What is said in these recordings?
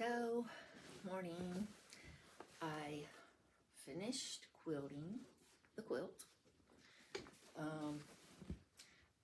So, morning, I finished quilting the quilt.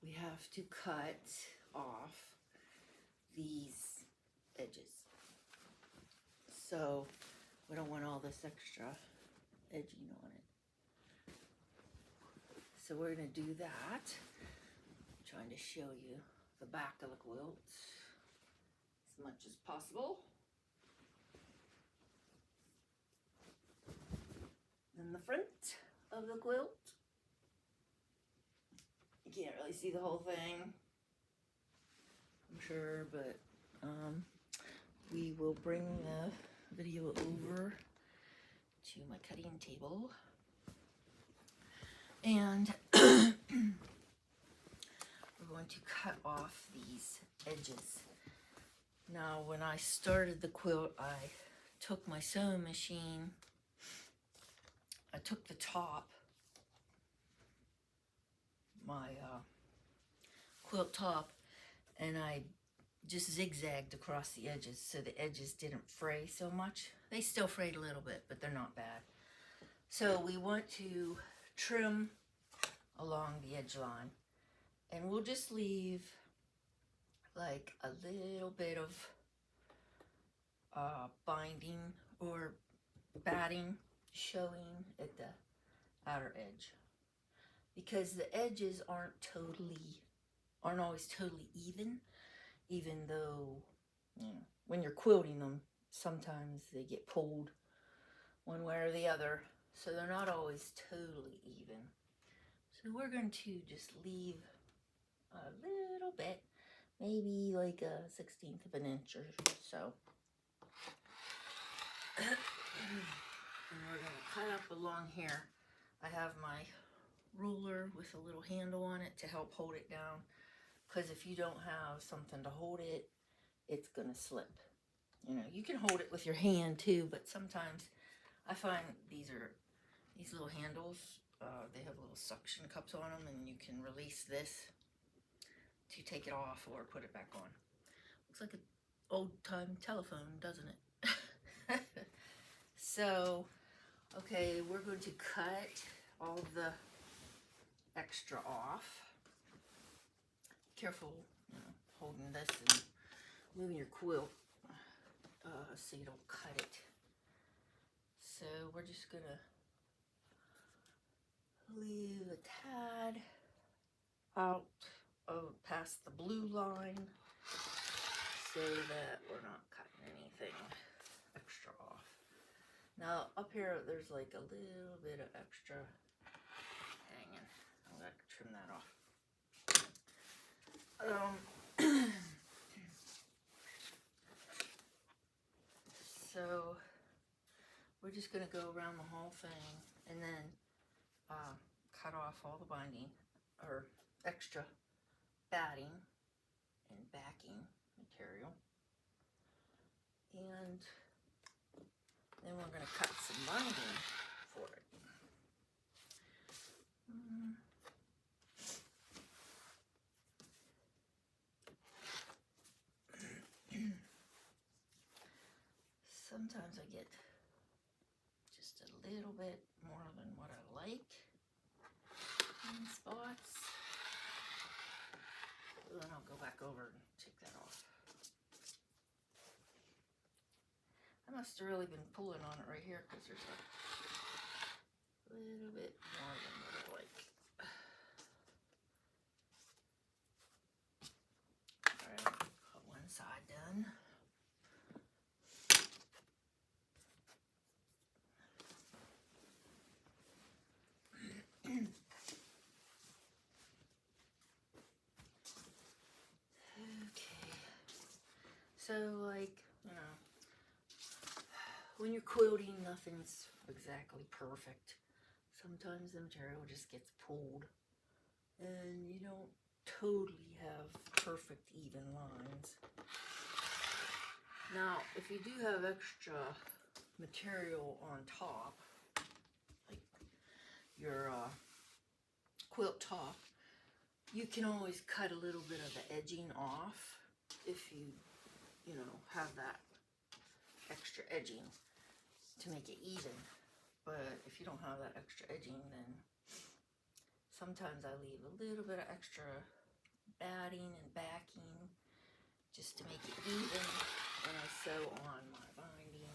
We have to cut off these edges. So, we don't want all this extra edging on it. So we're going to do that. I'm trying to show you the back of the quilt as much as possible. Then the front of the quilt. You can't really see the whole thing, I'm sure, but we will bring the video over to my cutting table. And we're going to cut off these edges. Now, when I started the quilt, I took my sewing machine, I took the top, my quilt top, and I just zigzagged across the edges so the edges didn't fray so much. They still frayed a little bit, but they're not bad. So we want to trim along the edge line, and we'll just leave like a little bit of binding or batting showing at the outer edge, because the edges aren't always totally even though, you know, when you're quilting them, sometimes they get pulled one way or the other, so they're not always totally even. So we're going to just leave a little bit, maybe like a 1/16 of an inch or so. And we're going to cut up along here. I have my ruler with a little handle on it to help hold it down, because if you don't have something to hold it, it's going to slip. You know, you can hold it with your hand too, but sometimes I find these little handles, they have little suction cups on them, and you can release this to take it off or put it back on. Looks like an old-time telephone, doesn't it? So, okay, we're going to cut all the extra off. Careful, you know, holding this and moving your quilt so you don't cut it. So we're just gonna leave a tad out past the blue line so that we're not cutting anything extra off. Now up here there's like a little bit of extra hanging. I'm gonna trim that off. So we're just gonna go around the whole thing and then cut off all the binding or extra batting and backing material, and then we're going to cut some binding for it. Sometimes I get just a little bit more than what I like in spots. Then I'll go back over and take that off. I must have really been pulling on it right here, because there's a little bit more than what I like. Alright, got one side done. So, like, you know, when you're quilting, nothing's exactly perfect. Sometimes the material just gets pulled, and you don't totally have perfect even lines. Now, if you do have extra material on top, like your quilt top, you can always cut a little bit of the edging off if you know, have that extra edging to make it even. But if you don't have that extra edging, then sometimes I leave a little bit of extra batting and backing just to make it even when I sew on my binding.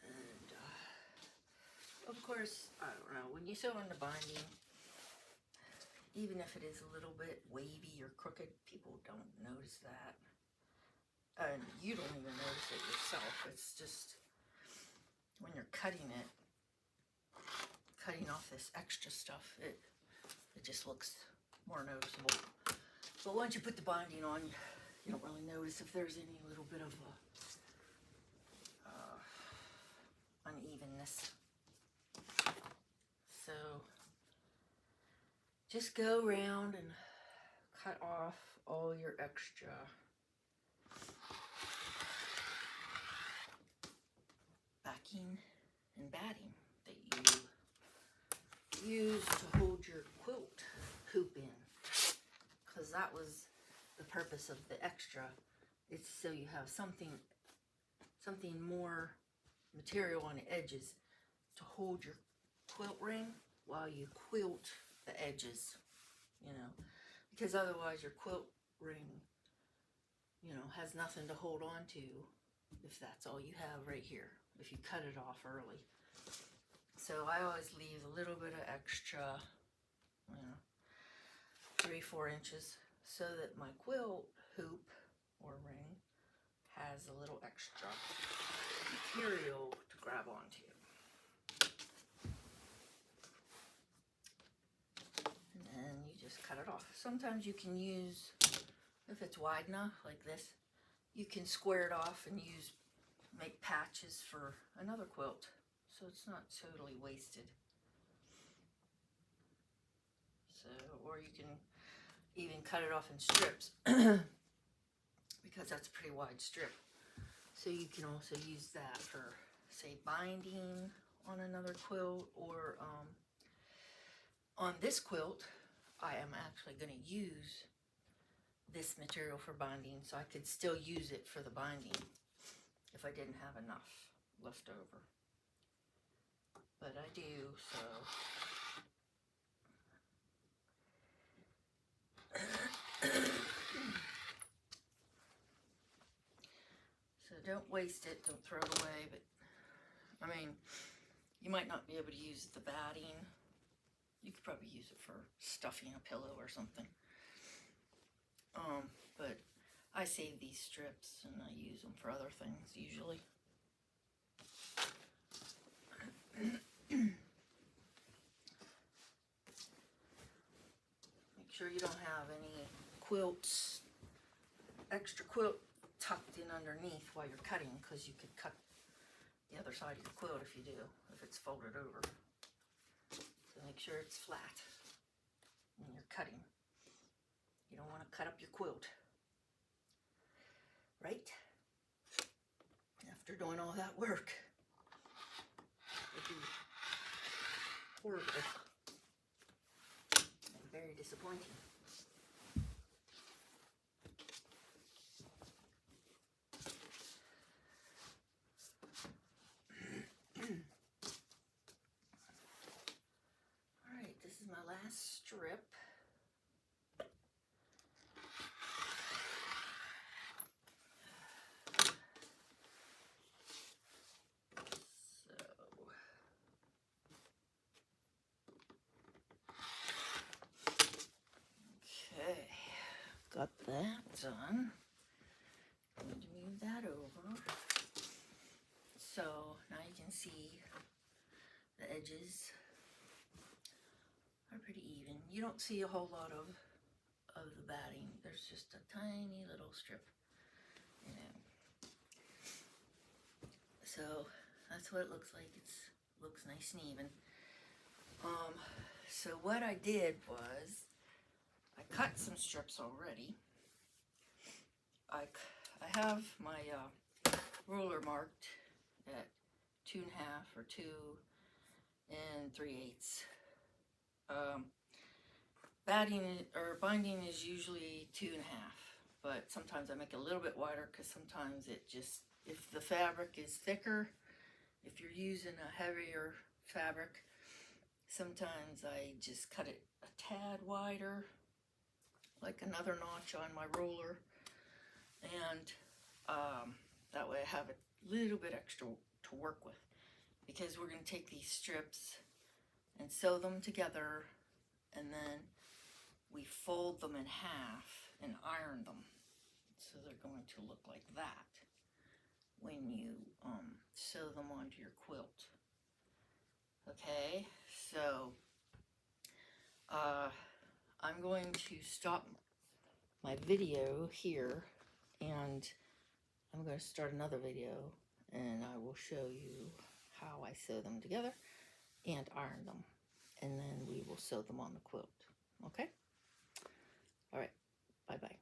And of course, I don't know, when you sew on the binding, even if it is a little bit wavy or crooked, people don't notice that. And you don't even notice it yourself. It's just when you're cutting it, cutting off this extra stuff, it just looks more noticeable. But once you put the binding on, you don't really notice if there's any little bit of unevenness. So just go around and cut off all your extra backing and batting that you use to hold your quilt hoop in, because that was the purpose of the extra. It's so you have something more material on the edges to hold your quilt ring while you quilt the edges, you know, because otherwise your quilt ring, you know, has nothing to hold on to if that's all you have right here, if you cut it off early. So I always leave a little bit of extra, you know, 3-4 inches, so that my quilt hoop or ring has a little extra material to grab onto. And then you just cut it off. Sometimes you can use, if it's wide enough like this, you can square it off and make patches for another quilt, so it's not totally wasted. So, or you can even cut it off in strips because that's a pretty wide strip. So you can also use that for, say, binding on another quilt, or on this quilt, I am actually going to use this material for binding, so I could still use it for the binding if I didn't have enough left over. But I do, so so don't waste it, don't throw it away. But I mean, you might not be able to use the batting. You could probably use it for stuffing a pillow or something. But I save these strips and I use them for other things usually. Make sure you don't have any quilts, extra quilt tucked in underneath while you're cutting, because you could cut the other side of your quilt if you do, if it's folded over. So make sure it's flat when you're cutting. You don't want to cut up your quilt, right? After doing all that work, it'd be horrible and very disappointing. Alright, this is my last strip. Got that done. I'm going to move that over. So now you can see the edges are pretty even. You don't see a whole lot of the batting. There's just a tiny little strip, you know. So that's what it looks like. It looks nice and even. So what I did was, I cut some strips already. I have my ruler marked at 2.5 or 2 3/8. Binding is usually 2.5, but sometimes I make it a little bit wider because sometimes it if the fabric is thicker, if you're using a heavier fabric, sometimes I just cut it a tad wider, like another notch on my roller, and that way I have a little bit extra to work with, because we're going to take these strips and sew them together, and then we fold them in half and iron them, so they're going to look like that when you sew them onto your quilt. Okay, so I'm going to stop my video here, and I'm going to start another video, and I will show you how I sew them together and iron them, and then we will sew them on the quilt. Okay? All right, bye-bye.